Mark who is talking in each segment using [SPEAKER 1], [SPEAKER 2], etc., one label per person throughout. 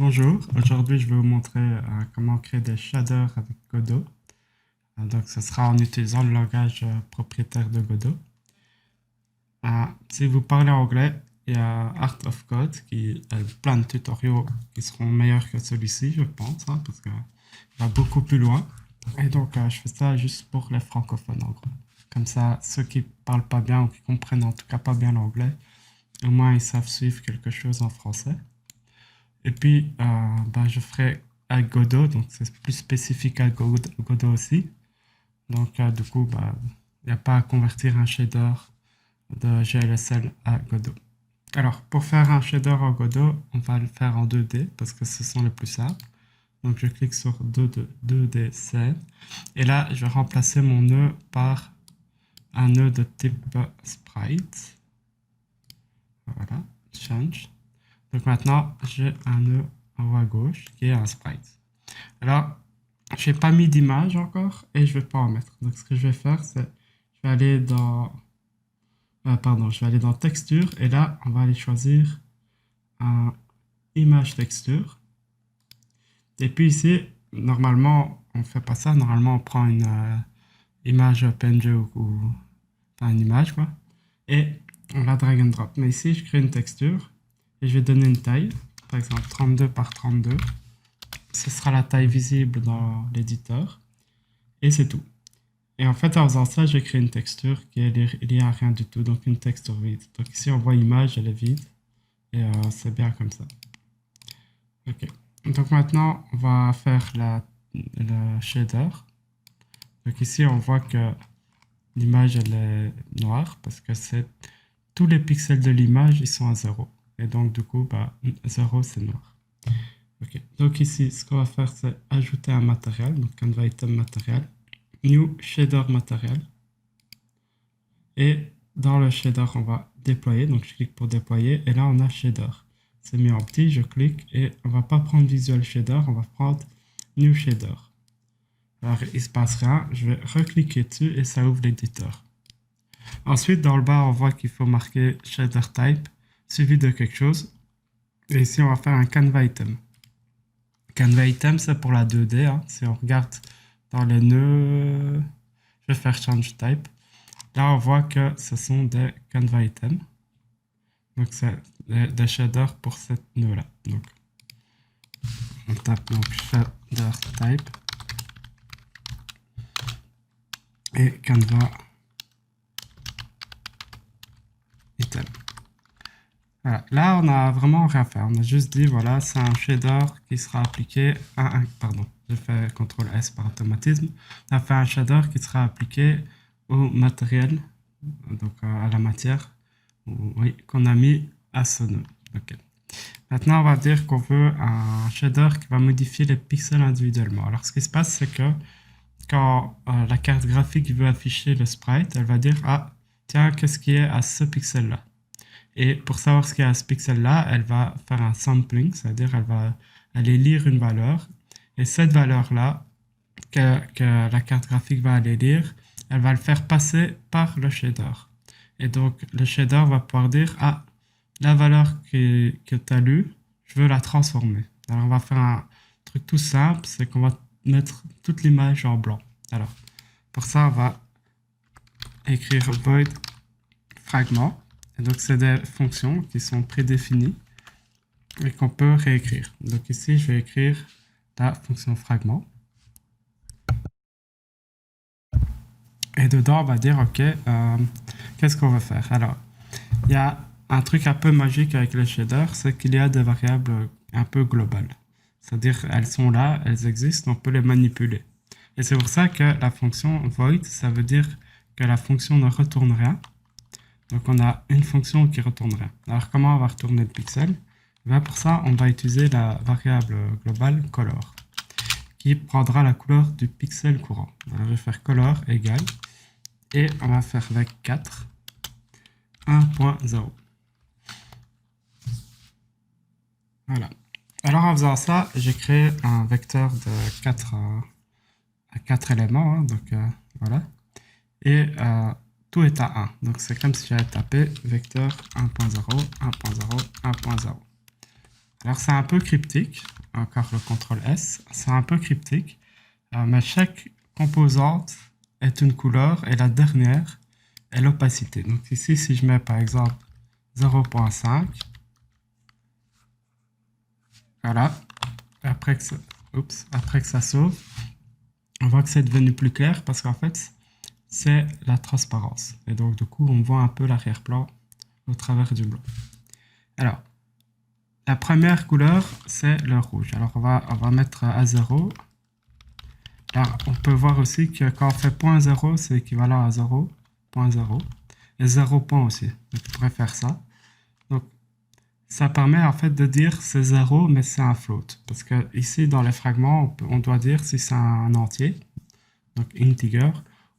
[SPEAKER 1] Bonjour, aujourd'hui je vais vous montrer comment créer des shaders avec Godot. Donc ce sera en utilisant le langage propriétaire de Godot. Si vous parlez anglais, il y a Art of Code qui a plein de tutoriaux qui seront meilleurs que celui-ci, je pense, parce qu'il va beaucoup plus loin. Et donc je fais ça juste pour les francophones en gros. Comme ça, ceux qui parlent pas bien ou qui comprennent en tout cas pas bien l'anglais, au moins ils savent suivre quelque chose en français. Et puis, je ferai avec Godot, donc c'est plus spécifique à Godot aussi. Donc, du coup, il n'y a pas à convertir un shader de GLSL à Godot. Alors, pour faire un shader en Godot, on va le faire en 2D parce que ce sont les plus simples. Donc, je clique sur 2D scène. Et là, je vais remplacer mon nœud par un nœud de type sprite. Voilà, change. Donc maintenant, j'ai un nœud en haut à gauche qui est un sprite. Alors, je n'ai pas mis d'image encore et je ne vais pas en mettre. Donc ce que je vais faire, c'est je vais aller dans je vais aller dans texture et là, on va aller choisir un image texture. Et puis ici, normalement, on ne fait pas ça. Normalement, on prend une image PNG ou enfin, une image quoi. Et on va drag and drop. Mais ici, je crée une texture et je vais donner une taille. Par exemple, 32 par 32. Ce sera la taille visible dans l'éditeur. Et c'est tout. Et en fait, en faisant ça, j'ai créé une texture qui est liée à rien du tout, donc une texture vide. Donc ici, on voit image, elle est vide. Et c'est bien comme ça. Ok. Donc maintenant, on va faire le shader. Donc ici, on voit que l'image, elle est noire parce que tous les pixels de l'image, ils sont à 0. Et donc, du coup, 0, c'est noir. Ok, donc ici, ce qu'on va faire, c'est ajouter un matériel, donc canva item matériel, new shader matériel. Et dans le shader, on va déployer, donc je clique pour déployer, et là on a shader. C'est mis en petit, je clique, et on va pas prendre visual shader, on va prendre new shader. Alors il se passe rien, je vais recliquer dessus et ça ouvre l'éditeur. Ensuite, dans le bas, on voit qu'il faut marquer shader type, suivi de quelque chose. Et ici, on va faire un canva item. Canva item, c'est pour la 2D. Si on regarde dans les nœuds, je vais faire change type. Là, on voit que ce sont des canva items. Donc, c'est des shaders pour cette nœud-là. Donc, on tape donc shader type et canva item. Voilà. Là, on n'a vraiment rien fait. On a juste dit, voilà, c'est un shader qui sera appliqué à un... Pardon, je fais CTRL S par automatisme. On a fait un shader qui sera appliqué au matériel, donc à la matière, oui, qu'on a mis à ce nœud. Ok. Maintenant, on va dire qu'on veut un shader qui va modifier les pixels individuellement. Alors, ce qui se passe, c'est que quand la carte graphique veut afficher le sprite, elle va dire, ah, tiens, qu'est-ce qui est à ce pixel-là? Et pour savoir ce qu'il y a à ce pixel-là, elle va faire un sampling, c'est-à-dire elle va aller lire une valeur. Et cette valeur-là, que la carte graphique va aller lire, elle va le faire passer par le shader. Et donc, le shader va pouvoir dire, ah, la valeur que tu as lue, je veux la transformer. Alors, on va faire un truc tout simple, c'est qu'on va mettre toute l'image en blanc. Alors, pour ça, on va écrire void fragment. Et donc, c'est des fonctions qui sont prédéfinies et qu'on peut réécrire. Donc ici, je vais écrire la fonction fragment. Et dedans, on va dire, OK, qu'est-ce qu'on va faire? Alors, il y a un truc un peu magique avec les shaders, c'est qu'il y a des variables un peu globales. C'est-à-dire, elles sont là, elles existent, on peut les manipuler. Et c'est pour ça que la fonction void, ça veut dire que la fonction ne retourne rien. Donc on a une fonction qui retourne rien. Alors comment on va retourner le pixel? Pour ça, on va utiliser la variable globale color, qui prendra la couleur du pixel courant. Alors je vais faire color égale, et on va faire avec 4, 1.0. Voilà. Alors en faisant ça, j'ai créé un vecteur de 4 éléments, donc voilà. Et tout est à 1. Donc c'est comme si j'avais tapé vecteur 1.0, 1.0, 1.0. Alors, c'est un peu cryptique. Encore le CTRL S. C'est un peu cryptique. Mais chaque composante est une couleur et la dernière est l'opacité. Donc ici, si je mets par exemple 0.5, voilà, après que ça s'ouvre, on voit que c'est devenu plus clair parce qu'en fait, c'est la transparence. Et donc, du coup, on voit un peu l'arrière-plan au travers du blanc. Alors, la première couleur, c'est le rouge. Alors, on va mettre à 0. Alors, on peut voir aussi que quand on fait 0.0, c'est équivalent à 0.0. Et 0 point aussi. Donc, je pourrais faire ça. Donc, ça permet en fait de dire c'est 0, mais c'est un float. Parce que ici, dans les fragments, on doit dire si c'est un entier, donc integer,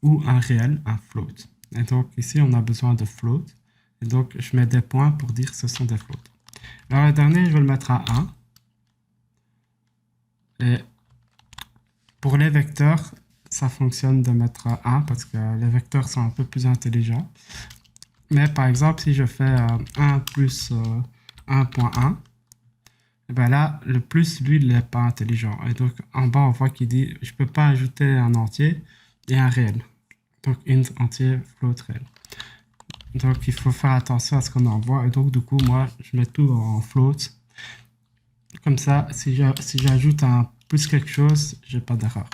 [SPEAKER 1] ou un réel, un float. Et donc, ici, on a besoin de float. Et donc, je mets des points pour dire que ce sont des floats. Alors, le dernier, je vais le mettre à 1. Et pour les vecteurs, ça fonctionne de mettre à 1 parce que les vecteurs sont un peu plus intelligents. Mais par exemple, si je fais 1 plus 1.1, et ben là, le plus, lui, il n'est pas intelligent. Et donc, en bas, on voit qu'il dit, je ne peux pas ajouter un entier et un réel. Donc, int entier, float réel. Donc, il faut faire attention à ce qu'on envoie. Et donc, du coup, moi, je mets tout en float. Comme ça, si j'ajoute un plus quelque chose, j'ai pas d'erreur.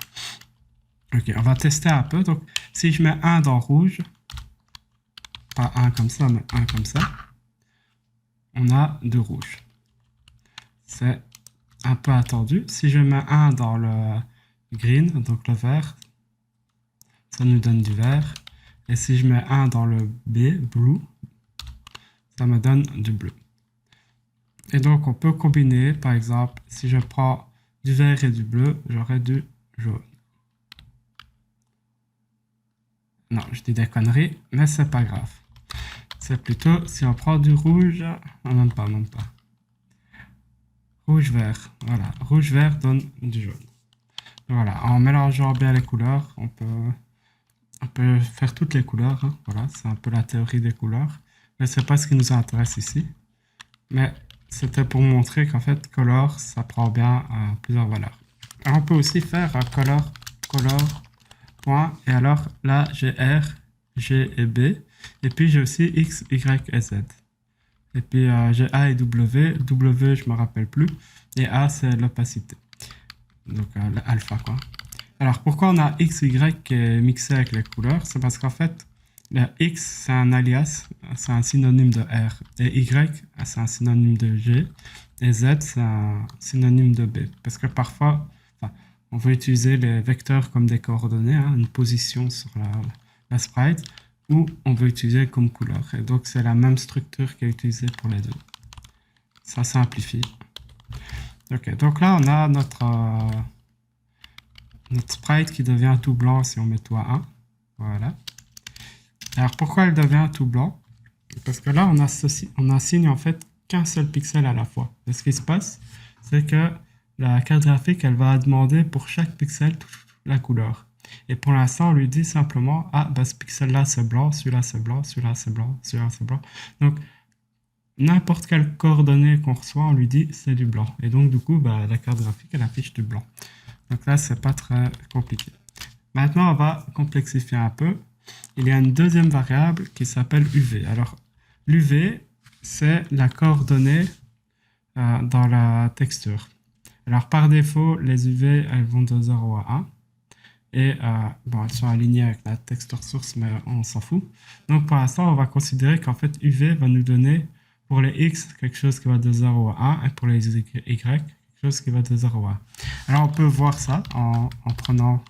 [SPEAKER 1] Ok, on va tester un peu. Donc, si je mets 1 dans rouge, pas 1 comme ça, mais 1 comme ça, on a de rouge. C'est un peu attendu. Si je mets 1 dans le green, donc le vert, ça nous donne du vert. Et si je mets 1 dans le B, blue, ça me donne du bleu. Et donc, on peut combiner, par exemple, si je prends du vert et du bleu, j'aurai du jaune. Non, je dis des conneries, mais c'est pas grave. C'est plutôt si on prend du rouge, non, même pas. Rouge-vert, voilà. Rouge-vert donne du jaune. Voilà, en mélangeant bien les couleurs, on peut faire toutes les couleurs. Hein. Voilà, c'est un peu la théorie des couleurs. Mais c'est pas ce qui nous intéresse ici. Mais c'était pour montrer qu'en fait, color, ça prend bien plusieurs valeurs. Alors, on peut aussi faire un color, point. Et alors là, j'ai R, G et B. Et puis j'ai aussi X, Y et Z. Et puis j'ai A et W. W, je me rappelle plus. Et A, c'est l'opacité. Donc l'alpha, quoi. Alors pourquoi on a X, Y qui est mixé avec les couleurs? C'est parce qu'en fait, le X, c'est un alias, c'est un synonyme de R. Et Y, c'est un synonyme de G. Et Z, c'est un synonyme de B. Parce que parfois, on veut utiliser les vecteurs comme des coordonnées, hein, une position sur la sprite, ou on veut utiliser comme couleur. Et donc, c'est la même structure qui est utilisée pour les deux. Ça simplifie. Ok, donc là, on a notre sprite qui devient tout blanc si on met tout à 1. Voilà. Alors, pourquoi elle devient tout blanc? Parce que là, on assigne en fait qu'un seul pixel à la fois. Et ce qui se passe, c'est que la carte graphique, elle va demander pour chaque pixel la couleur. Et pour l'instant, on lui dit simplement, ah, bah, ce pixel-là, c'est blanc, celui-là, c'est blanc, celui-là, c'est blanc, celui-là, c'est blanc. Donc, n'importe quelle coordonnée qu'on reçoit, on lui dit, c'est du blanc. Et donc, du coup, bah, la carte graphique, elle affiche du blanc. Donc là, c'est pas très compliqué. Maintenant, on va complexifier un peu. Il y a une deuxième variable qui s'appelle UV. Alors, l'UV, c'est la coordonnée dans la texture. Alors, par défaut, les UV, elles vont de 0 à 1. Et bon, elles sont alignées avec la texture source, mais on s'en fout. Donc, pour l'instant, on va considérer qu'en fait, UV va nous donner, pour les X, quelque chose qui va de 0 à 1, et pour les Y, quelque chose qui va de 0 à 1. Alors, on peut voir ça en prenant,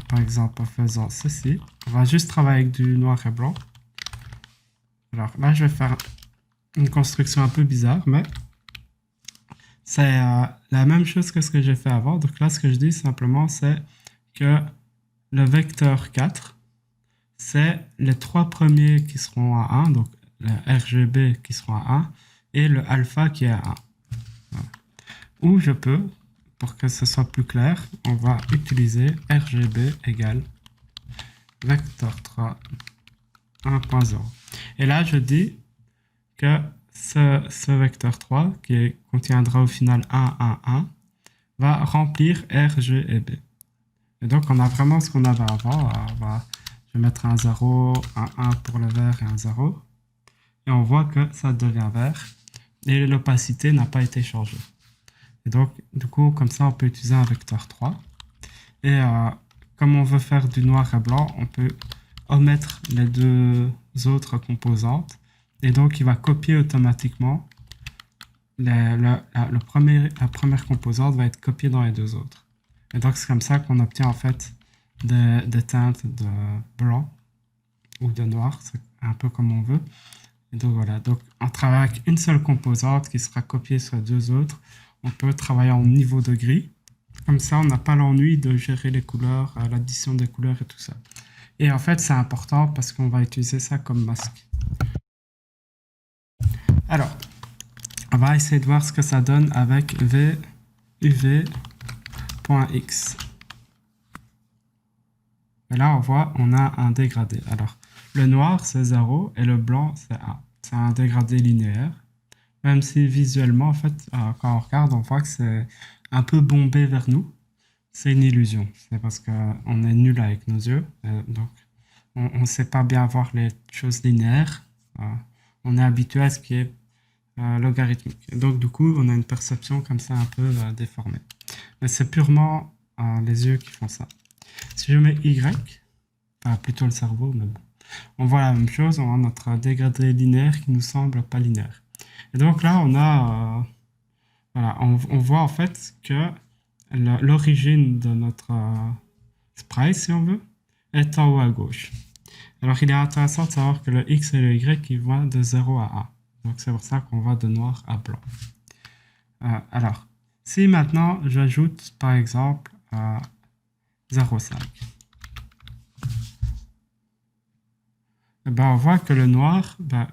[SPEAKER 1] par exemple, en faisant ceci. On va juste travailler avec du noir et blanc. Alors, là, je vais faire une construction un peu bizarre, mais c'est la même chose que ce que j'ai fait avant. Donc là, ce que je dis simplement, c'est que le vecteur 4, c'est les trois premiers qui seront à 1, donc le RGB qui seront à 1, et le alpha qui est à 1. Voilà. Ou je peux, pour que ce soit plus clair, on va utiliser RGB égale vecteur 3 1.0. Et là, je dis que ce vecteur 3, qui contiendra au final 1, 1, 1, va remplir R, G et B. Et donc, on a vraiment ce qu'on avait avant. Je vais mettre un 0, un 1 pour le vert et un 0. Et on voit que ça devient vert. Et l'opacité n'a pas été changée. Et donc, du coup, comme ça, on peut utiliser un vecteur 3. Et comme on veut faire du noir et blanc, on peut omettre les deux autres composantes. Et donc, il va copier automatiquement. La première composante va être copiée dans les deux autres. Et donc, c'est comme ça qu'on obtient en fait des teintes de blanc ou de noir. C'est un peu comme on veut. Et donc, voilà. Donc, en travaillant avec une seule composante qui sera copiée sur les deux autres, on peut travailler en niveau de gris. Comme ça, on n'a pas l'ennui de gérer les couleurs, l'addition des couleurs et tout ça. Et en fait, c'est important parce qu'on va utiliser ça comme masque. Alors, on va essayer de voir ce que ça donne avec VUV.x. Et là, on voit, on a un dégradé. Alors, le noir, c'est 0 et le blanc, c'est 1. C'est un dégradé linéaire. Même si visuellement, en fait, quand on regarde, on voit que c'est un peu bombé vers nous. C'est une illusion. C'est parce qu'on est nul avec nos yeux. Donc, on ne sait pas bien voir les choses linéaires. On est habitué à ce qui est logarithmique. Et donc, du coup, on a une perception comme ça un peu déformée. Mais c'est purement les yeux qui font ça. Si je mets Y, enfin plutôt le cerveau, mais bon, on voit la même chose. On a notre dégradé linéaire qui nous semble pas linéaire. Et donc là, on a... voilà, on voit en fait que l'origine de notre sprite, si on veut, est en haut à gauche. Alors, il est intéressant de savoir que le X et le Y, ils vont de 0 à 1. Donc, c'est pour ça qu'on va de noir à blanc. Alors, si maintenant, j'ajoute, par exemple, 0,5, ben, on voit que le noir, ben,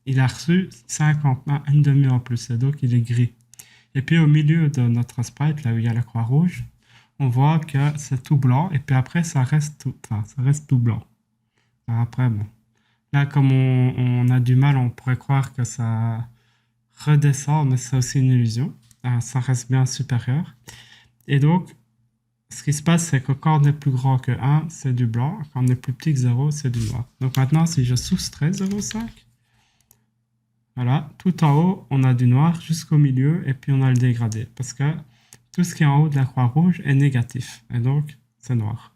[SPEAKER 1] il a reçu 50, une demi en plus, et donc il est gris. Et puis, au milieu de notre sprite, là où il y a la croix rouge, on voit que c'est tout blanc, et puis après, ça reste tout blanc. Après, bon. Là, comme on a du mal, on pourrait croire que ça redescend, mais c'est aussi une illusion. Ça reste bien supérieur. Et donc, ce qui se passe, c'est que quand on est plus grand que 1, c'est du blanc. Quand on est plus petit que 0, c'est du noir. Donc maintenant, si je soustrais 0,5, voilà, tout en haut, on a du noir jusqu'au milieu, et puis on a le dégradé. Parce que tout ce qui est en haut de la croix rouge est négatif. Et donc, c'est noir.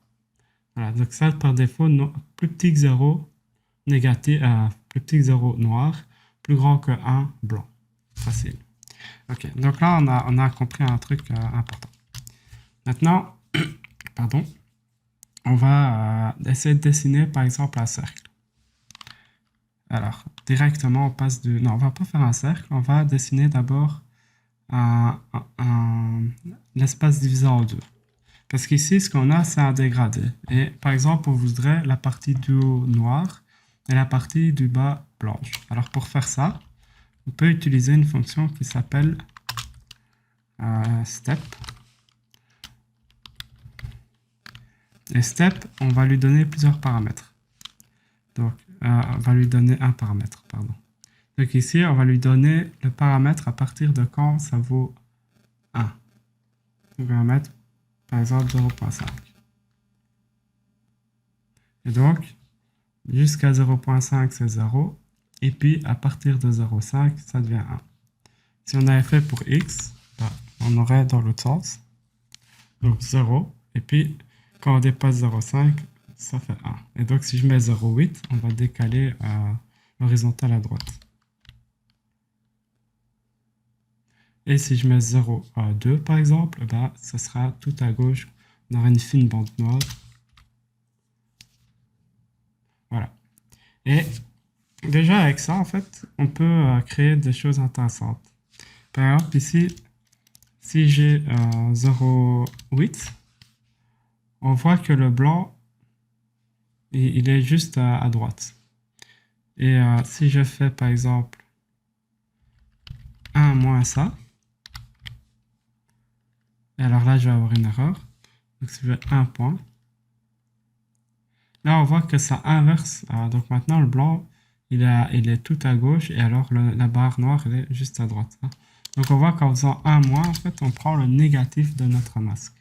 [SPEAKER 1] Voilà, donc ça, par défaut, plus petit que 0, négatif, plus petit que 0 noir, plus grand que 1 blanc. Facile. Ok, donc là on a compris un truc important. Maintenant, pardon, on va essayer de dessiner par exemple un cercle. Alors, directement on passe de... Non, on va pas faire un cercle, on va dessiner d'abord l'espace divisé en deux. Parce qu'ici, ce qu'on a, c'est un dégradé. Et par exemple, on voudrait la partie du haut noir et la partie du bas blanche. Alors pour faire ça, on peut utiliser une fonction qui s'appelle step. Et step, on va lui donner plusieurs paramètres. Donc, on va lui donner un paramètre, pardon. Donc ici, on va lui donner le paramètre à partir de quand ça vaut 1. Donc on va mettre, par exemple, 0,5. Et donc, jusqu'à 0,5, c'est 0. Et puis, à partir de 0,5, ça devient 1. Si on avait fait pour x, bah, on aurait dans l'autre sens. Donc 0. Et puis, quand on dépasse 0,5, ça fait 1. Et donc, si je mets 0,8, on va décaler l'horizontale à droite. Et si je mets 0,2 par exemple, bah, ça sera tout à gauche. On aura une fine bande noire. Voilà. Et déjà avec ça, en fait, on peut créer des choses intéressantes. Par exemple, ici, si j'ai 0,8, on voit que le blanc, il est juste à droite. Et si je fais, par exemple, 1 moins ça, et alors là, je vais avoir une erreur. Donc, si je fais 1 point, là, on voit que ça inverse. Donc maintenant, le blanc, il est tout à gauche et alors la barre noire, elle est juste à droite. Hein. Donc on voit qu'en faisant 1 moins, en fait, on prend le négatif de notre masque.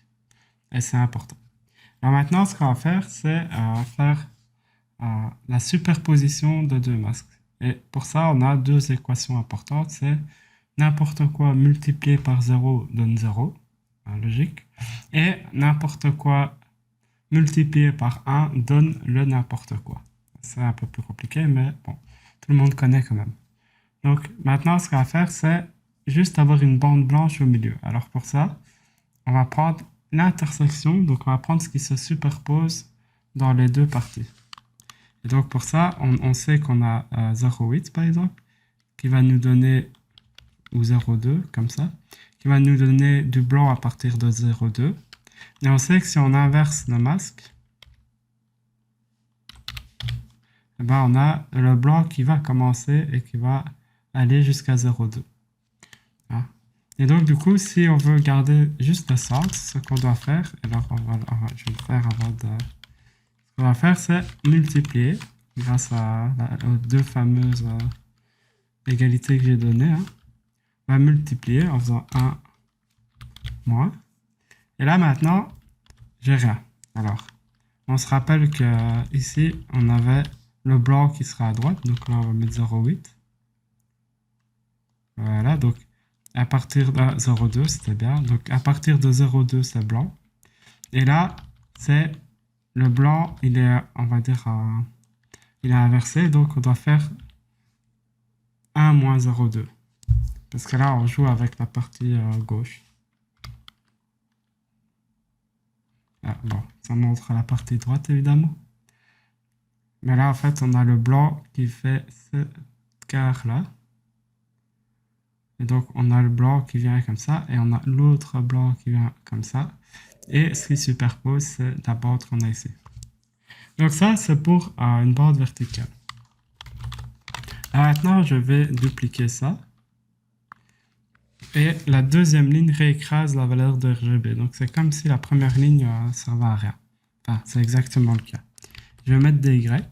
[SPEAKER 1] Et c'est important. Alors maintenant, ce qu'on va faire, c'est faire la superposition de deux masques. Et pour ça, on a deux équations importantes. C'est n'importe quoi multiplié par 0 donne 0, logique. Et n'importe quoi multiplié par 1 donne le n'importe quoi. C'est un peu plus compliqué, mais bon, tout le monde connaît quand même. Donc maintenant, ce qu'on va faire, c'est juste avoir une bande blanche au milieu. Alors pour ça, on va prendre l'intersection, donc on va prendre ce qui se superpose dans les deux parties. Et donc pour ça, on sait qu'on a 0,8 par exemple, qui va nous donner, ou 0,2 comme ça, qui va nous donner du blanc à partir de 0,2. Et on sait que si on inverse le masque, eh ben on a le blanc qui va commencer et qui va aller jusqu'à 0,2. Hein? Et donc du coup, si on veut garder juste le centre, ce qu'on doit faire, alors je vais le faire avant de... Ce qu'on va faire, c'est multiplier, grâce aux deux fameuses égalités que j'ai données. Hein. On va multiplier en faisant 1 moins. Et là maintenant, j'ai rien. Alors, on se rappelle que ici, on avait le blanc qui sera à droite. Donc là, on va mettre 0,8. Voilà, donc à partir de 0,2, c'était bien. Donc à partir de 0,2, c'est blanc. Et là, c'est le blanc, il est, on va dire, il est inversé. Donc on doit faire 1 moins 0,2. Parce que là, on joue avec la partie gauche. Ah, bon, ça montre la partie droite, évidemment. Mais là, en fait, on a le blanc qui fait ce quart-là. Et donc, on a le blanc qui vient comme ça. Et on a l'autre blanc qui vient comme ça. Et ce qui superpose, c'est la bande qu'on a ici. Donc ça, c'est pour une bande verticale. Alors maintenant, je vais dupliquer ça. Et la deuxième ligne réécrase la valeur de RGB. Donc c'est comme si la première ligne ne servait à rien. Enfin, c'est exactement le cas. Je vais mettre des Y.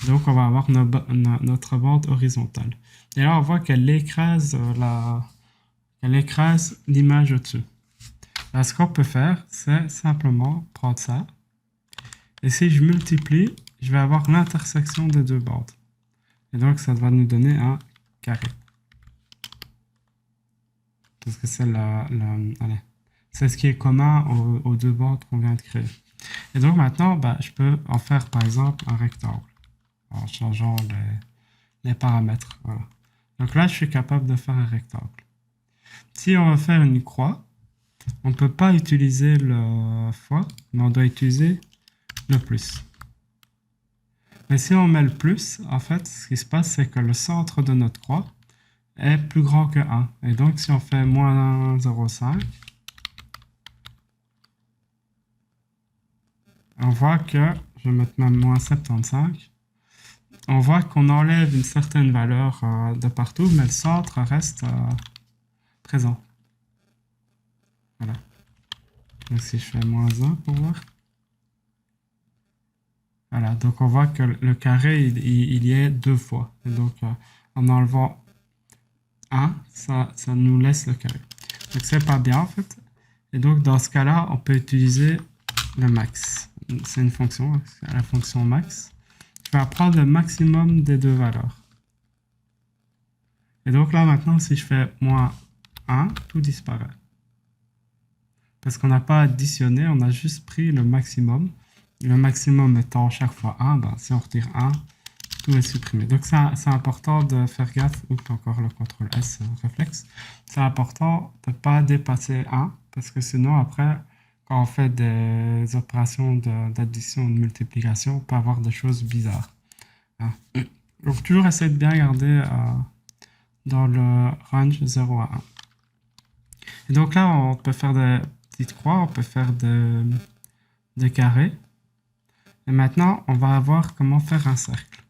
[SPEAKER 1] Donc on va avoir notre bande horizontale. Et là, on voit qu'elle écrase l'image au-dessus. Là, ce qu'on peut faire, c'est simplement prendre ça. Et si je multiplie, je vais avoir l'intersection des deux bandes. Et donc, ça va nous donner un carré. Parce que c'est c'est ce qui est commun aux deux bandes qu'on vient de créer. Et donc maintenant, je peux en faire par exemple un rectangle. En changeant les paramètres. Voilà. Donc là, je suis capable de faire un rectangle. Si on veut faire une croix, on ne peut pas utiliser le fois, mais on doit utiliser le plus. Mais si on met le plus, en fait, ce qui se passe, c'est que le centre de notre croix est plus grand que 1. Et donc, si on fait moins 0,5, on voit que, je vais mettre même moins 75, on voit qu'on enlève une certaine valeur de partout, mais le centre reste présent. Voilà. Donc si je fais moins 1 pour voir. Voilà, donc on voit que le carré, il y est deux fois. Et donc en enlevant 1, ça nous laisse le carré. Donc c'est pas bien en fait. Et donc dans ce cas-là, on peut utiliser le max. C'est une fonction, la fonction max. Je vais prendre le maximum des deux valeurs. Et donc là maintenant, si je fais moins 1, tout disparaît. Parce qu'on n'a pas additionné, on a juste pris le maximum. Le maximum étant chaque fois 1, si on retire 1, tout est supprimé. Donc c'est important de faire gaffe, ou encore le CTRL S réflexe. C'est important de ne pas dépasser 1, parce que sinon après, quand on fait des opérations d'addition ou de multiplication, on peut avoir des choses bizarres. Hein. Donc toujours essayer de bien garder dans le range 0 à 1. Et donc là, on peut faire des petites croix, on peut faire des carrés. Et maintenant, on va voir comment faire un cercle.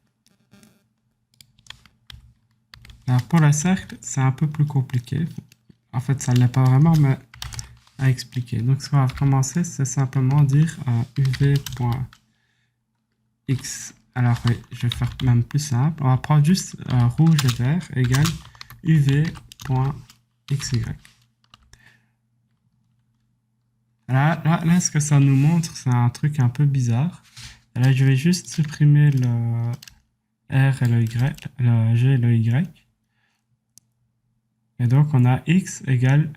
[SPEAKER 1] Alors pour le cercle, c'est un peu plus compliqué. En fait, ça ne l'est pas vraiment, mais à expliquer. Donc ce qu'on va commencer, c'est simplement dire uv.x Alors oui, je vais faire même plus simple. On va prendre juste rouge et vert égale uv.xy. Là, ce que ça nous montre, c'est un truc un peu bizarre. Et là, je vais juste supprimer le R et le Y, le G et le Y. Et donc, on a X égale...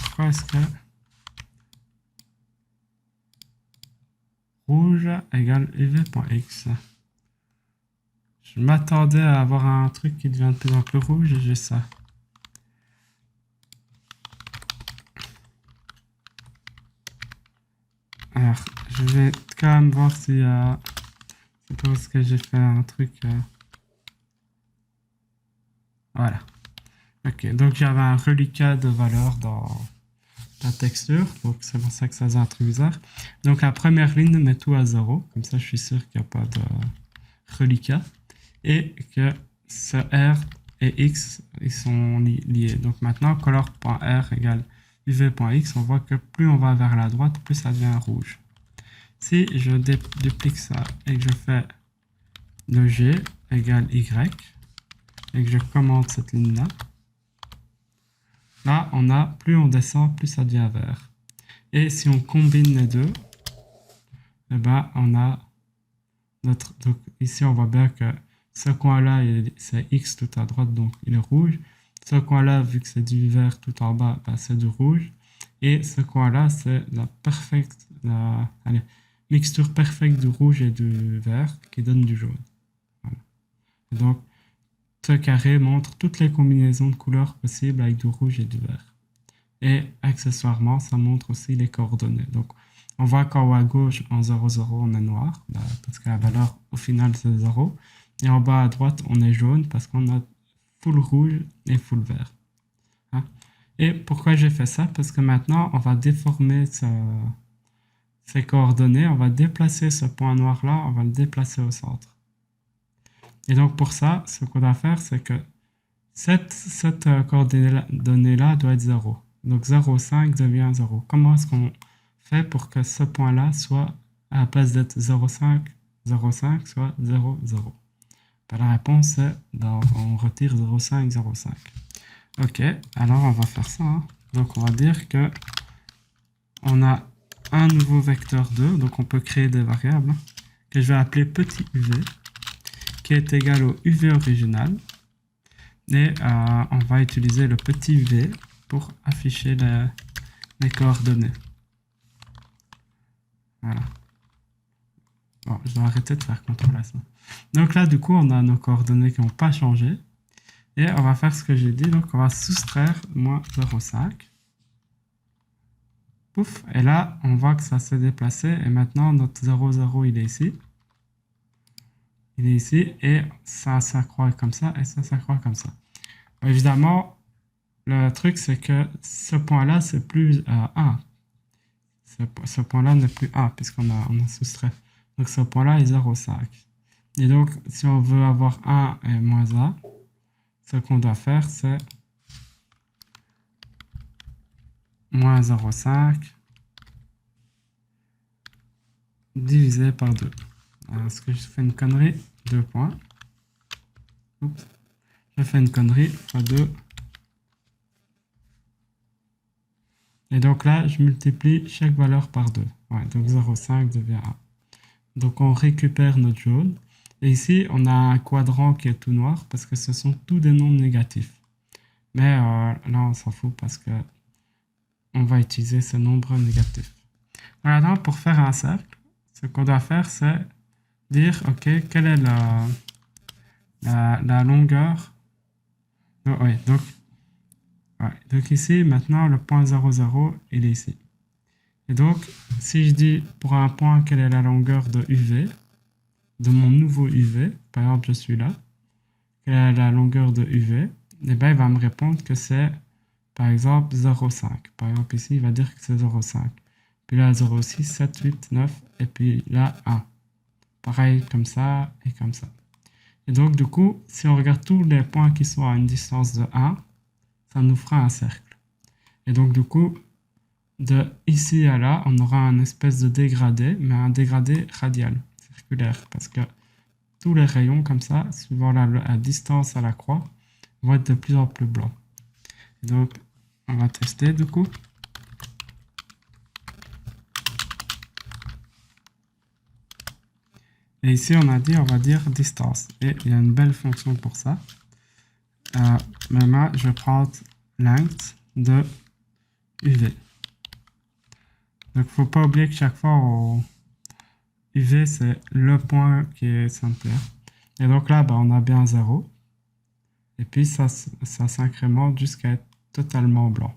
[SPEAKER 1] pourquoi est-ce que... Rouge égale uv.x. Je m'attendais à avoir un truc qui devient de plus en plus rouge et j'ai ça. Alors, je vais quand même voir si... c'est parce que j'ai fait un truc... Voilà. Ok, donc j'avais un reliquat de valeur dans la texture, donc c'est pour ça que ça faisait un truc bizarre. Donc la première ligne, met tout à 0, comme ça je suis sûr qu'il n'y a pas de reliquat, et que ce R et X, ils sont liés. Donc maintenant, color.R égale uv.x, on voit que plus on va vers la droite, plus ça devient rouge. Si je duplique ça et que je fais le G égale Y, et que je commente cette ligne-là, là, on a, plus on descend, plus ça devient vert. Et si on combine les deux, eh ben, on a notre... Donc ici, on voit bien que ce coin-là, c'est X tout à droite, donc il est rouge. Ce coin-là, vu que c'est du vert tout en bas, ben, c'est du rouge. Et ce coin-là, c'est la mixture parfaite du rouge et du vert qui donne du jaune. Voilà. Et donc, ce carré montre toutes les combinaisons de couleurs possibles avec du rouge et du vert. Et accessoirement, ça montre aussi les coordonnées. Donc, on voit qu'en haut à gauche, en 0, 0, on est noir, parce que la valeur au final, c'est 0. Et en bas à droite, on est jaune, parce qu'on a full rouge et full vert. Hein? Et pourquoi j'ai fait ça? Parce que maintenant, on va déformer ces coordonnées. On va déplacer ce point noir-là, on va le déplacer au centre. Et donc, pour ça, ce qu'on va faire, c'est que cette coordonnée-là doit être 0. Donc 0,5 devient 0. Comment est-ce qu'on fait pour que ce point-là soit, à la place d'être 0,5, 0,5, soit 0, 0? Ben, la réponse c'est, on retire 0,5, 0,5. Ok, alors on va faire ça. Hein. Donc on va dire que on a un nouveau vecteur 2, donc on peut créer des variables, que je vais appeler petit uv, qui est égal au uv original. Et on va utiliser le petit v pour afficher les coordonnées. Voilà. Bon, je dois arrêter de faire CTRL-S. Donc là, du coup, on a nos coordonnées qui n'ont pas changé. Et on va faire ce que j'ai dit. Donc, on va soustraire moins 0,5. Pouf. Et là, on voit que ça s'est déplacé. Et maintenant, notre 0, 0, il est ici. Il est ici. Et ça s'accroît comme ça. Et ça s'accroît comme ça. Évidemment, le truc, c'est que ce point-là, c'est plus 1. Ce point-là n'est plus 1, puisqu'on a soustrait. Donc, ce point-là est 0,5. Et donc, si on veut avoir 1 et moins 1, ce qu'on doit faire, c'est moins 0,5 divisé par 2. Alors, est-ce que je fais une connerie? 2 points. Oups. Je fais une connerie, fois 2. Et donc là, je multiplie chaque valeur par 2. Ouais, donc 0,5 devient 1. Donc on récupère notre jaune. Et ici, on a un quadrant qui est tout noir parce que ce sont tous des nombres négatifs. Mais là, on s'en fout parce que on va utiliser ce nombre négatif. Maintenant, pour faire un cercle, ce qu'on doit faire, c'est dire, OK, quelle est la longueur. Oh, oui, donc ici, maintenant, le point 0, 0, il est ici. Et donc, si je dis pour un point, quelle est la longueur de UV, de mon nouveau UV, par exemple, je suis là, quelle est la longueur de UV, et bien, il va me répondre que c'est, par exemple, 0,5. Par exemple, ici, il va dire que c'est 0,5. Puis là, 0,6, 7, 8, 9, et puis là, 1. Pareil, comme ça, et comme ça. Et donc, du coup, si on regarde tous les points qui sont à une distance de 1, ça nous fera un cercle. Et donc, du coup, de ici à là, on aura un espèce de dégradé, mais un dégradé radial, circulaire, parce que tous les rayons comme ça, suivant la distance à la croix, vont être de plus en plus blancs. Et donc, on va tester du coup. Et ici, on a dit, on va dire distance. Et il y a une belle fonction pour ça. Mais moi, je vais prendre length de UV. Donc, il ne faut pas oublier que chaque fois, UV, c'est le point qui est centré. Et donc là, bah, on a bien 0. Et puis, ça s'incrémente jusqu'à être totalement blanc.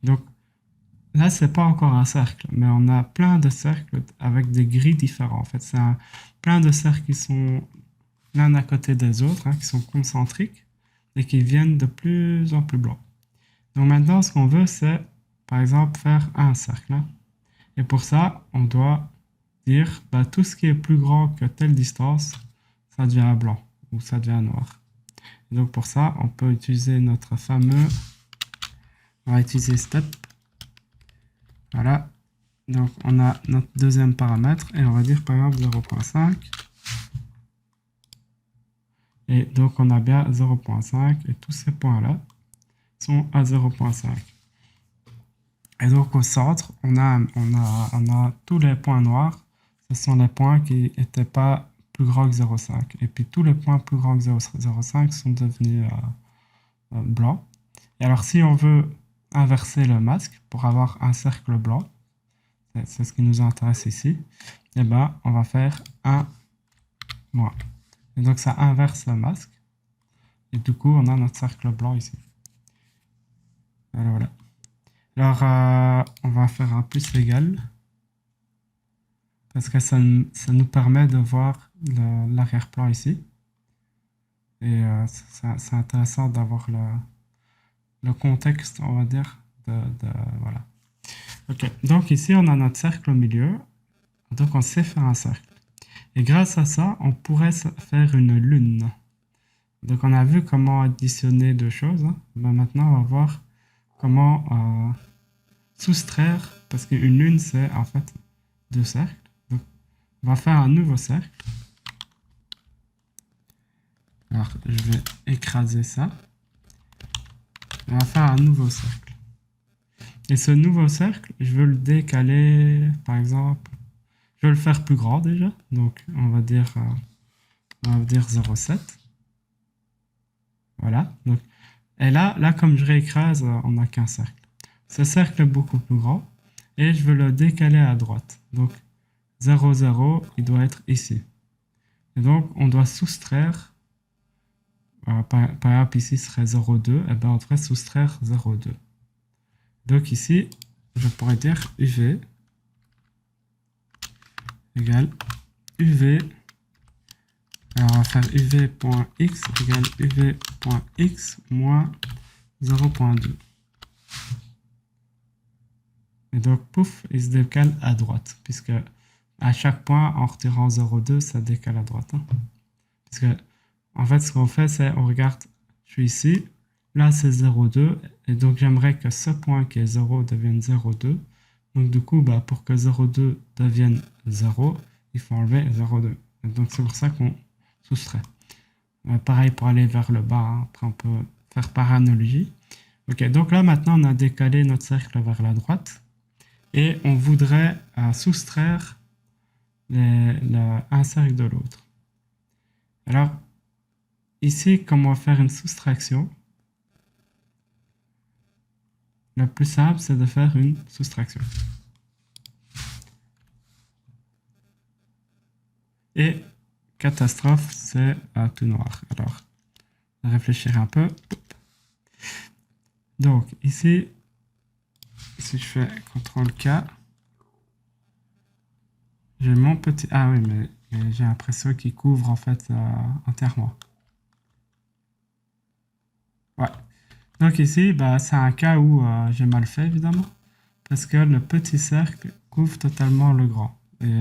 [SPEAKER 1] Donc, là, c'est pas encore un cercle, mais on a plein de cercles avec des gris différents. En fait, c'est plein de cercles qui sont l'un à côté des autres, hein, qui sont concentriques et qui viennent de plus en plus blancs. Donc maintenant, ce qu'on veut, c'est, par exemple, faire un cercle. Hein. Et pour ça, on doit dire, bah, tout ce qui est plus grand que telle distance, ça devient blanc ou ça devient noir. Et donc pour ça, on peut utiliser notre fameux, on va utiliser step. Voilà. Donc on a notre deuxième paramètre et on va dire par exemple 0.5. Et donc on a bien 0.5 et tous ces points-là sont à 0.5. Et donc au centre, on a tous les points noirs. Ce sont les points qui n'étaient pas plus grands que 0.5. Et puis tous les points plus grands que 0.5 sont devenus blancs. Et alors si on veut inverser le masque pour avoir un cercle blanc, c'est ce qui nous intéresse ici, et ben on va faire 1 moins. Et donc ça inverse le masque. Et du coup, on a notre cercle blanc ici. Voilà. Alors, on va faire un plus égal. Parce que ça nous permet de voir l'arrière-plan ici. Et c'est intéressant d'avoir le contexte, on va dire. Voilà. Ok, donc ici, on a notre cercle au milieu. Donc, on sait faire un cercle. Et grâce à ça, on pourrait faire une lune. Donc, on a vu comment additionner deux choses. Hein. Ben, maintenant, on va voir comment soustraire, parce qu'une lune, c'est en fait deux cercles. Donc, on va faire un nouveau cercle. Alors, je vais écraser ça. On va faire un nouveau cercle. Et ce nouveau cercle, je veux le décaler, par exemple, je veux le faire plus grand déjà. Donc, on va dire 0,7. Voilà. Donc, et là, comme je réécrase, on n'a qu'un cercle. Ce cercle est beaucoup plus grand et je veux le décaler à droite. Donc 0, 0, il doit être ici. Et donc on doit soustraire, par exemple ici serait 0,2, et bien on devrait soustraire 0,2. Donc ici, je pourrais dire UV égale UV. Alors on va faire UV.x égale UV.x moins 0.2. Et donc, pouf, il se décale à droite, puisque à chaque point, en retirant 0,2, ça décale à droite. Hein. Parce que, en fait, ce qu'on fait, c'est, on regarde, je suis ici, là c'est 0,2, et donc j'aimerais que ce point qui est 0 devienne 0,2. Donc du coup, bah, pour que 0,2 devienne 0, il faut enlever 0,2. Et donc c'est pour ça qu'on soustrait. Pareil pour aller vers le bas, hein. Après on peut faire par analogie. Ok, donc là maintenant on a décalé notre cercle vers la droite. Et on voudrait soustraire un cercle de l'autre. Alors, ici, comme on va faire une soustraction, le plus simple, c'est de faire une soustraction. Et catastrophe, c'est tout noir. Alors, réfléchir un peu. Donc, ici, si je fais CTRL-K, j'ai mon petit... Ah oui, mais j'ai l'impression qu'il couvre en fait entièrement. Ouais. Donc ici, bah, c'est un cas où j'ai mal fait évidemment, parce que le petit cercle couvre totalement le grand. Et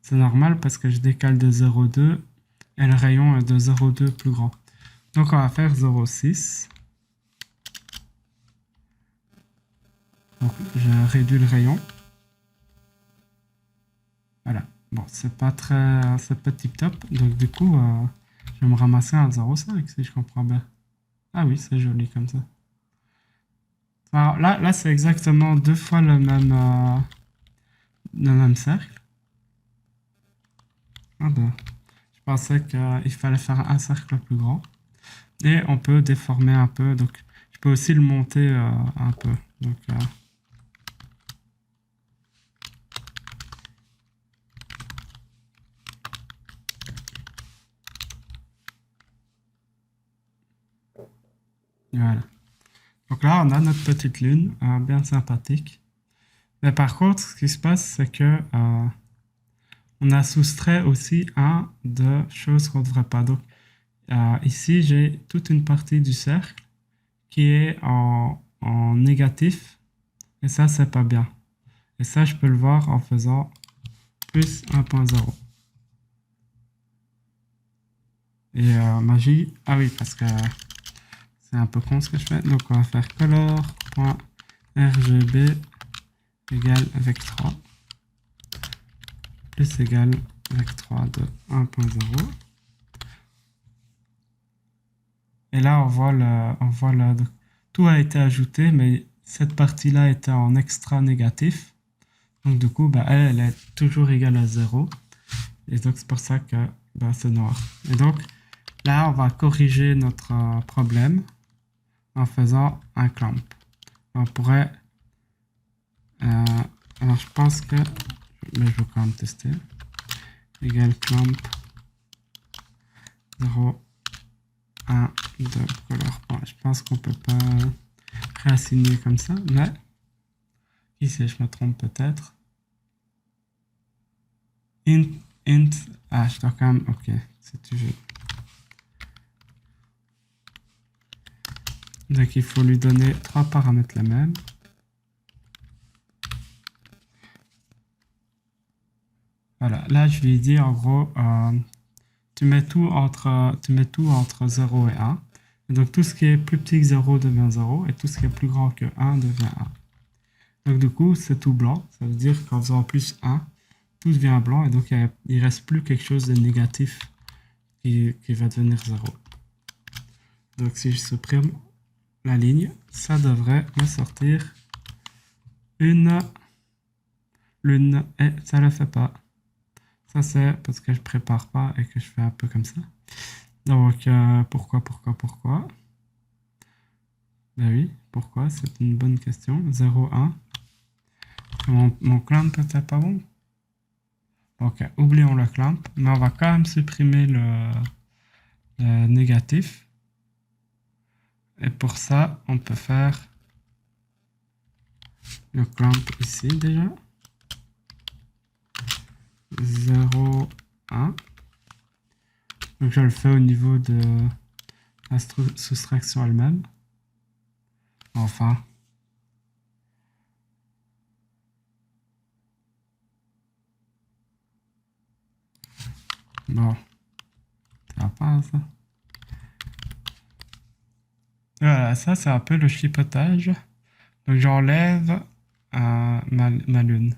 [SPEAKER 1] c'est normal parce que je décale de 0,2 et le rayon est de 0,2 plus grand. Donc on va faire 0,6. Donc, je réduis le rayon. Voilà. Bon, c'est pas tip top. Donc, du coup, je vais me ramasser un 0,5 si je comprends bien. Ah oui, c'est joli comme ça. Alors là c'est exactement deux fois le même cercle. Ah ben, je pensais qu'il fallait faire un cercle plus grand. Et on peut déformer un peu. Donc, je peux aussi le monter un peu. Donc, voilà. Donc là, on a notre petite lune, bien sympathique. Mais par contre, ce qui se passe, c'est que on a soustrait aussi un de choses qu'on ne devrait pas. Donc, ici, j'ai toute une partie du cercle qui est en négatif. Et ça, c'est pas bien. Et ça, je peux le voir en faisant plus 1.0. Et magie, ah oui, parce que c'est un peu con ce que je fais. Donc, on va faire color.rgb égale vec3 plus égale vec3 de 1.0. Et là, tout a été ajouté, mais cette partie-là était en extra négatif. Donc, du coup, bah, elle est toujours égale à 0. Et donc, c'est pour ça que bah, c'est noir. Et donc, là, on va corriger notre problème en faisant un clamp. On pourrait... alors, je pense que... Mais je vais quand même tester. Égale clamp 0, 1, 2, color. Bon, je pense qu'on peut pas réassigner comme ça, mais... Ici, je me trompe peut-être. Int, ah, je dois quand même... Ok, c'est toujours... Donc, il faut lui donner 3 paramètres les mêmes. Voilà, là, je lui dis en gros, tu mets tout entre 0 et 1. Et donc, tout ce qui est plus petit que 0 devient 0, et tout ce qui est plus grand que 1 devient 1. Donc, du coup, c'est tout blanc. Ça veut dire qu'en faisant plus 1, tout devient blanc, et donc, il ne reste plus quelque chose de négatif qui va devenir 0. Donc, si je supprime la ligne, ça devrait me sortir une lune, et ça ne le fait pas. Ça, c'est parce que je prépare pas et que je fais un peu comme ça. Donc, pourquoi? Ben oui, pourquoi? C'est une bonne question. 0, 1. Mon clamp peut-être pas bon? Ok, oublions le clamp, mais on va quand même supprimer le négatif. Et pour ça, on peut faire le clamp ici déjà. 0, 1. Donc je le fais au niveau de la soustraction elle-même. Enfin. Bon. Ça va pas ça. Voilà, ça c'est un peu le chipotage. Donc j'enlève ma lune.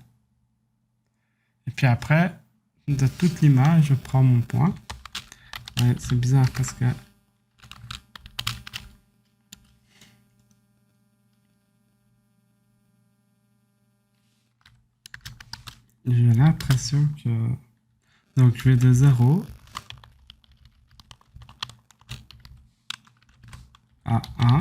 [SPEAKER 1] Et puis après, de toute l'image, je prends mon point. Ouais, c'est bizarre parce que... J'ai l'impression que... Donc je vais de 0 à 1.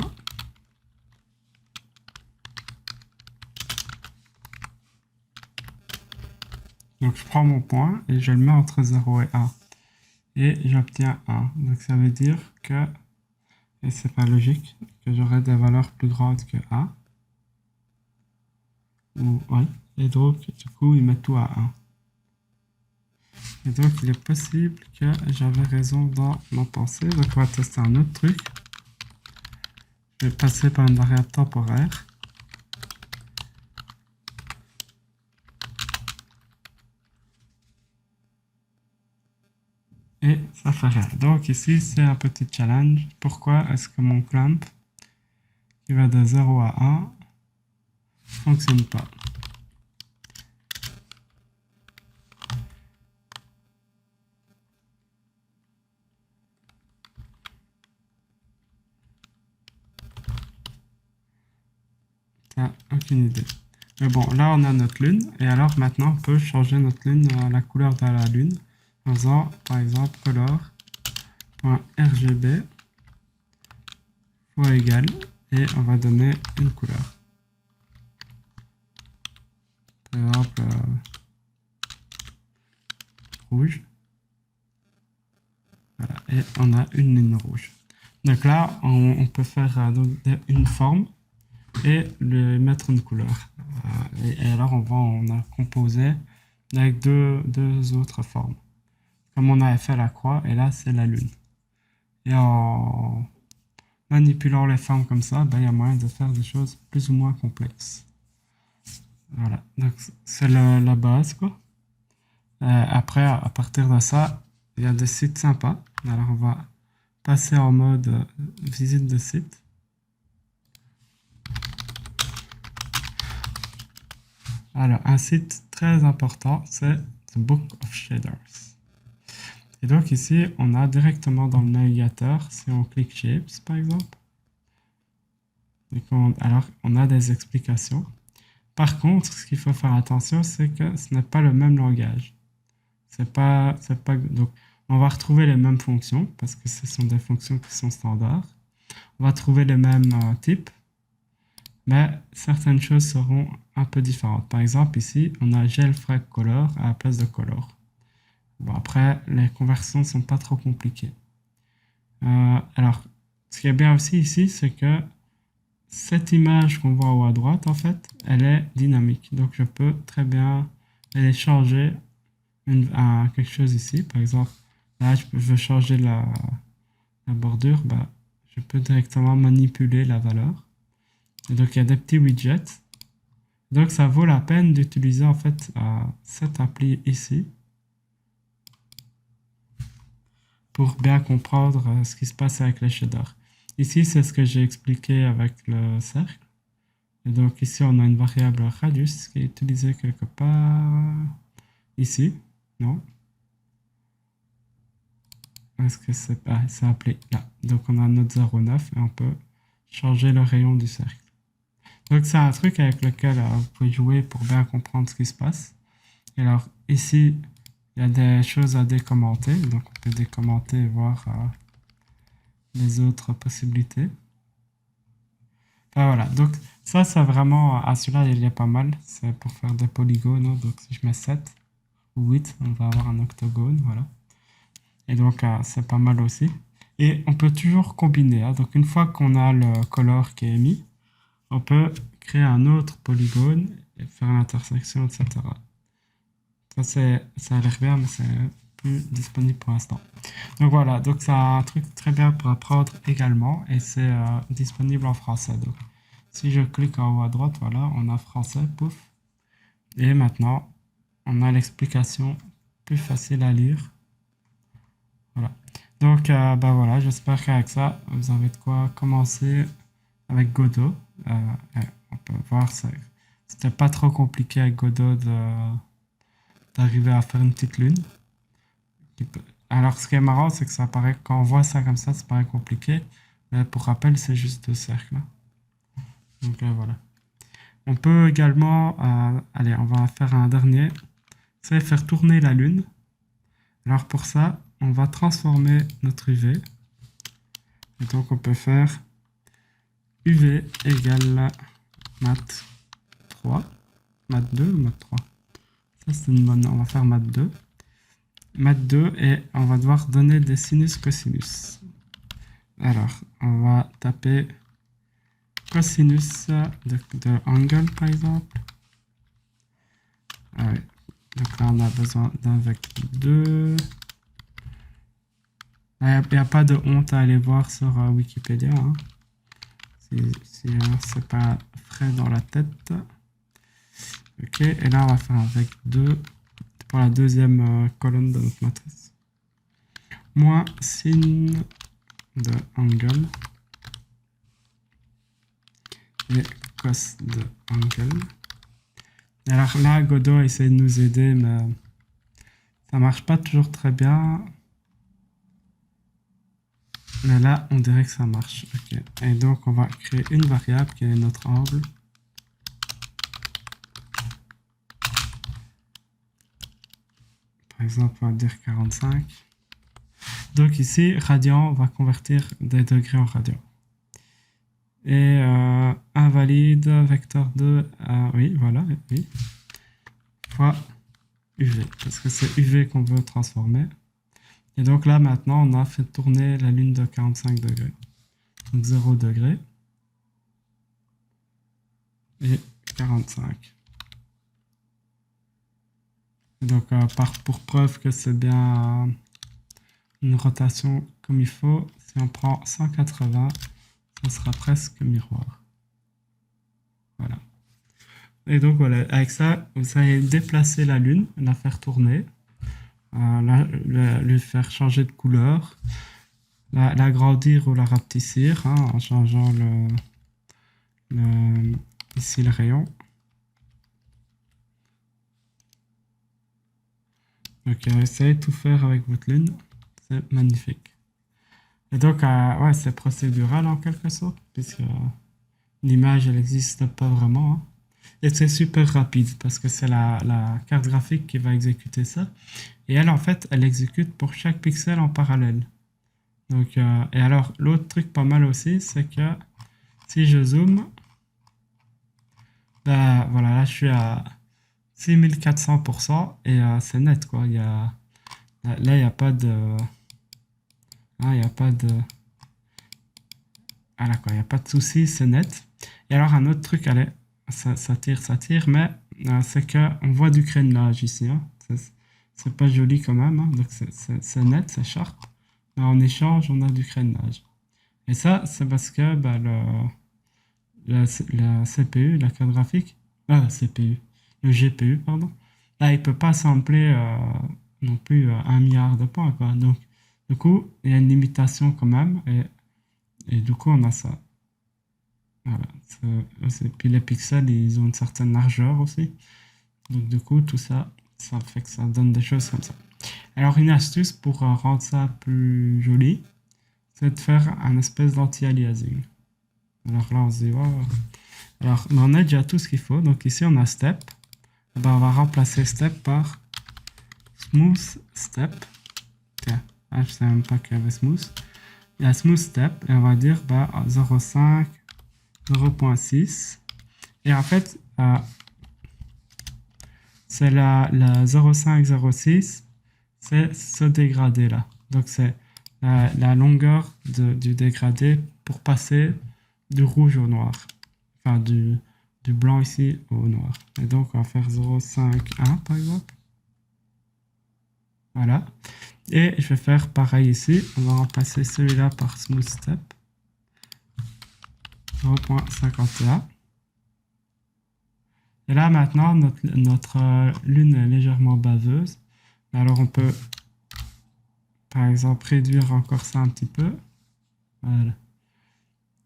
[SPEAKER 1] Donc je prends mon point et je le mets entre 0 et 1. Et j'obtiens 1. Donc ça veut dire que... Et c'est pas logique, que j'aurai des valeurs plus grandes que 1. Ou, ouais. Et donc, du coup, il met tout à 1. Et donc, il est possible que j'avais raison dans ma pensée. Donc, on va tester un autre truc. Je vais passer par une variable temporaire. Et ça fait rien. Donc, ici, c'est un petit challenge. Pourquoi est-ce que mon clamp, qui va de 0 à 1, fonctionne pas. T'as aucune idée. Mais bon, là on a notre lune. Et alors maintenant on peut changer notre lune, la couleur de la lune. En faisant par exemple color.rgb fois égal. Et on va donner une couleur. Par exemple rouge. Voilà. Et on a une ligne rouge. Donc là on peut faire une forme et le mettre une couleur. Et alors on a composé avec deux autres formes. Comme on avait fait la croix, et là c'est la lune. Et en manipulant les formes comme ça, ben, il y a moyen de faire des choses plus ou moins complexes. Voilà, donc c'est la base quoi. Après, à partir de ça, il y a des sites sympas. Alors on va passer en mode visite de site. Alors, un site très important, c'est The Book of Shaders. Et donc ici, on a directement dans le navigateur, si on clique Shapes par exemple, alors on a des explications. Par contre, ce qu'il faut faire attention, c'est que ce n'est pas le même langage. Donc, on va retrouver les mêmes fonctions, parce que ce sont des fonctions qui sont standards. On va trouver les mêmes types, mais certaines choses seront un peu différentes. Par exemple, ici, on a gelfrag color à la place de color. Bon, après, les conversions ne sont pas trop compliquées. Alors, ce qui est bien aussi ici, c'est que cette image qu'on voit en haut à droite, en fait, elle est dynamique. Donc, je peux très bien aller changer à quelque chose ici. Par exemple, là, je veux changer la bordure. Bah, je peux directement manipuler la valeur. Et donc, il y a des petits widgets. Donc, ça vaut la peine d'utiliser, en fait, cette appli ici pour bien comprendre ce qui se passe avec les shaders. Ici, c'est ce que j'ai expliqué avec le cercle. Et donc ici, on a une variable radius qui est utilisée quelque part ici. Non? Est-ce que c'est appelé là? Donc on a notre 0,9 et on peut changer le rayon du cercle. Donc c'est un truc avec lequel vous pouvez jouer pour bien comprendre ce qui se passe. Et alors ici, il y a des choses à décommenter. Donc on peut décommenter et voir les autres possibilités. Enfin, voilà, donc ça c'est vraiment, celui-là il est pas mal, c'est pour faire des polygones, hein. Donc si je mets 7 ou 8, on va avoir un octogone, voilà. Et donc c'est pas mal aussi. Et on peut toujours combiner, hein. Donc une fois qu'on a le color qui est mis, on peut créer un autre polygone et faire l'intersection, etc. Ça a l'air bien, mais c'est plus disponible pour l'instant. Donc voilà, donc c'est un truc très bien pour apprendre également et c'est disponible en français. Donc si je clique en haut à droite, voilà, on a français, pouf. Et maintenant, on a l'explication plus facile à lire. Voilà. Donc bah voilà, j'espère qu'avec ça, vous avez de quoi commencer avec Godot. On peut voir, c'était pas trop compliqué avec Godot d'arriver à faire une petite lune. Alors, ce qui est marrant, c'est que ça paraît, quand on voit ça comme ça paraît compliqué. Mais pour rappel, c'est juste deux cercles. Donc voilà. On peut également, allez, on va faire un dernier, c'est faire tourner la lune. Alors pour ça, on va transformer notre UV. Et donc on peut faire UV égale mat 3, mat 2 ou mat 3. Ça c'est une bonne, on va faire mat 2. Mat 2 et on va devoir donner des sinus cosinus. Alors, on va taper cosinus de angle par exemple. Ah oui. Donc là, on a besoin d'un vecteur 2. Il n'y a pas de honte à aller voir sur Wikipédia. Hein. Si c'est pas frais dans la tête. Ok, et là, on va faire un vecteur 2 pour la deuxième colonne de notre matrice. Moins sin de angle. Et cos de angle. Alors là, Godot essaie de nous aider, mais ça marche pas toujours très bien. Mais là, on dirait que ça marche. Ok. Et donc, on va créer une variable qui est notre angle. Par exemple, on va dire 45. Donc ici, radian, on va convertir des degrés en radians. Et invalide, vecteur 2, oui, voilà, oui, fois UV, parce que c'est UV qu'on veut transformer. Et donc là, maintenant, on a fait tourner la lune de 45 degrés. Donc 0 degré et 45. Et donc, pour preuve que c'est bien une rotation comme il faut, si on prend 180, ça sera presque miroir. Voilà. Et donc voilà, avec ça, vous allez déplacer la lune, la faire tourner, lui faire changer de couleur, l'agrandir ou la rapetissir en changeant ici le rayon. Donc essayez de tout faire avec votre lune, c'est magnifique. Et donc, ouais, c'est procédural en quelque sorte, puisque l'image, elle n'existe pas vraiment. Hein. Et c'est super rapide, parce que c'est la carte graphique qui va exécuter ça. Et elle, en fait, elle exécute pour chaque pixel en parallèle. Donc, et alors, l'autre truc pas mal aussi, c'est que si je zoome, ben voilà, là je suis à 6400% et c'est net quoi. Là, il n'y a pas de. Ah, il n'y a pas de. Ah là quoi, il n'y a pas de souci, c'est net. Et alors, un autre truc, allez, ça tire, mais c'est qu'on voit du crénelage ici. Hein. C'est pas joli quand même, hein. Donc c'est net, c'est sharp. Mais en échange, on a du crénelage. Et ça, c'est parce que bah, la CPU, la carte graphique, CPU, le GPU, pardon, là, il peut pas sampler non plus 1 milliard de points, quoi. Donc, du coup, il y a une limitation quand même, et du coup, on a ça. Voilà. Puis les pixels, ils ont une certaine largeur aussi. Donc, du coup, tout ça, ça fait que ça donne des choses comme ça. Alors, une astuce pour rendre ça plus joli, c'est de faire un espèce d'anti-aliasing. Alors là, on se dit, wow. Alors, on a déjà tout ce qu'il faut. Donc ici, on a step. Et ben, on va remplacer step par smooth step. Tiens, je ne savais même pas qu'il y avait smooth. Il y a smooth step. Et on va dire 0,5, 0,6. Et en fait, c'est la 0,5, 0,6. C'est ce dégradé là. Donc c'est la longueur du dégradé pour passer du rouge au noir. Enfin, du blanc ici au noir. Et donc, on va faire 0,51 par exemple. Voilà. Et je vais faire pareil ici. On va remplacer celui-là par smooth step. 0,51. Et là, maintenant, notre lune est légèrement baveuse. Alors, on peut, par exemple, réduire encore ça un petit peu. Voilà.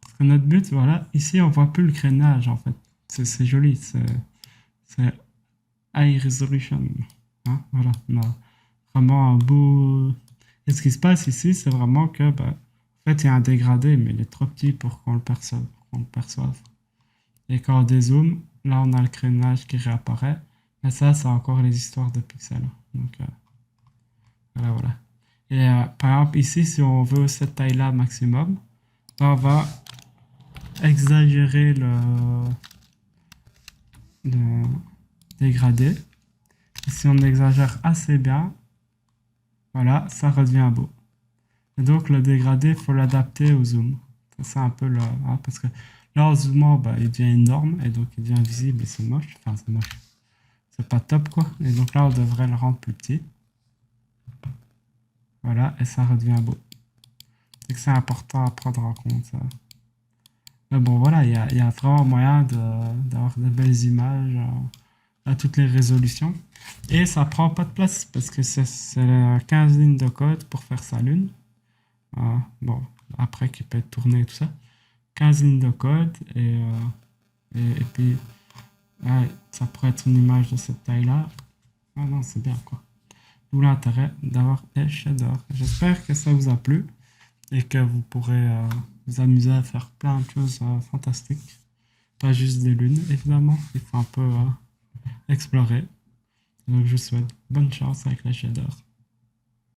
[SPEAKER 1] Parce que notre but, voilà, ici, on voit plus le crénage, en fait. C'est joli, c'est high resolution. Hein, voilà, on a vraiment un beau... Et ce qui se passe ici, c'est vraiment que, en fait, il y a un dégradé, mais il est trop petit pour qu'on le perçoive. Et quand on dézoome, là, on a le crénage qui réapparaît. Et ça, c'est encore les histoires de pixels. Donc, voilà. Et par exemple, ici, si on veut cette taille-là maximum, on va exagérer le dégradé. Et si on exagère assez bien, voilà, ça redevient beau. Et donc le dégradé, il faut l'adapter au zoom. C'est un peu parce que là, en zoomant, il devient énorme et donc il devient visible et c'est moche. Enfin, c'est moche. C'est pas top quoi. Et donc là, on devrait le rendre plus petit. Voilà, et ça redevient beau. C'est que c'est important à prendre en compte. Ça. Mais bon, voilà, il y a vraiment moyen d'avoir de belles images à toutes les résolutions. Et ça prend pas de place parce que c'est 15 lignes de code pour faire sa lune. Bon, après qu'il peut être tourné et tout ça. 15 lignes de code et Et puis, ouais, ça pourrait être une image de cette taille-là. Ah non, c'est bien, quoi. D'où l'intérêt d'avoir des shaders. J'espère que ça vous a plu et que vous pourrez vous amuser à faire plein de choses fantastiques. Pas juste des lunes, évidemment. Il faut un peu explorer. Donc, je vous souhaite bonne chance avec les shaders.